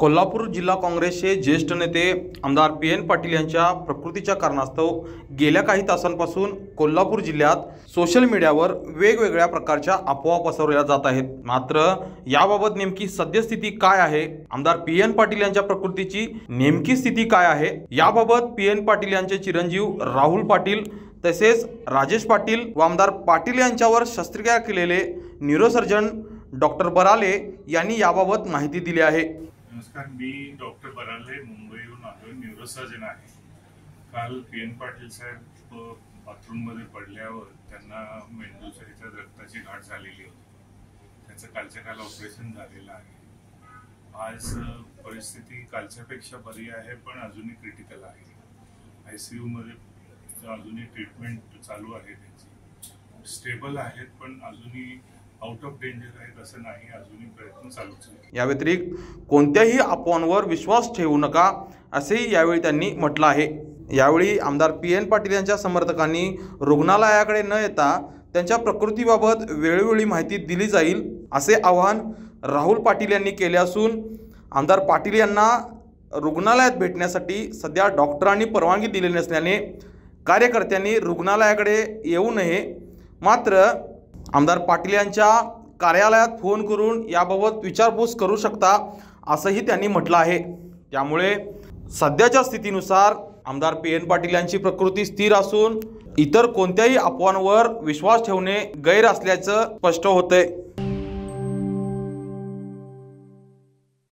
कोल्हापूर जिल्हा काँग्रेसचे ज्येष्ठ नेते आमदार PN पाटील यांच्या प्रकृतीच्या कारणास्तव गेल्या काही तासांपासून कोल्हापूर जिल्ह्यात सोशल मीडियावर वेगवेगळ्या प्रकारच्या अफवा पसरवल्या जात आहेत। मात्र याबाबत नेमकी सद्यस्थिती काय आहे, आमदार PN पाटील यांच्या प्रकृतीची नेमकी स्थिती काय आहे, याबाबत PN पाटील यांचे चिरंजीव राहुल पाटील तसेच राजेश पाटील व आमदार पाटील यांच्यावर शस्त्रक्रिया केलेले न्यूरोसर्जन डॉक्टर बराले यांनी याबाबत माहिती दिली आहे। नमस्कार, मी डॉक्टर बराले मुंबईहून आलो, न्यूरोसर्जन आहे। काल PN पाटील साहेब बाथरूम मध्ये पडल्यावर त्यांना मेंदूच्या ह्याच्यात रक्ताची गाठ झालेली होती। त्याचं कालच्या काल ऑपरेशन झालेलं आहे। आज परिस्थिती कालच्यापेक्षा बरी आहे, पण अजूनही क्रिटिकल आहे। ICU मध्ये अजूनही ट्रीटमेंट चालू आहे, त्याची स्टेबल आहेत, पण अजूनही आउट ऑफ डेंजर आहेत असं नाही, अजूनही प्रयत्न चालूच आहे। या व्यतिरिक्त कोणत्याही अफवांवर विश्वास ठेवू नका असेही यावेळी त्यांनी म्हटलं आहे। यावेळी आमदार PN पाटील यांच्या समर्थकांनी रुग्णालयाकडे न येता त्यांच्या प्रकृतीबाबत वेळोवेळी माहिती दिली जाईल असे आवाहन राहुल पाटील यांनी केले असून आमदार पाटील यांना रुग्णालयात भेटण्यासाठी सध्या डॉक्टरांनी परवानगी दिली नसल्याने कार्यकर्त्यांनी रुग्णालयाकडे येऊ नये। मात्र आमदार पाटील यांच्या कार्यालयात फोन करून याबाबत विचारपूस करू शकता असंही त्यांनी म्हटलं आहे। त्यामुळे सध्याच्या स्थितीनुसार आमदार PN पाटील यांची प्रकृती स्थिर असून इतर कोणत्याही अफवांवर विश्वास ठेवणे गैर असल्याचं स्पष्ट होतंय।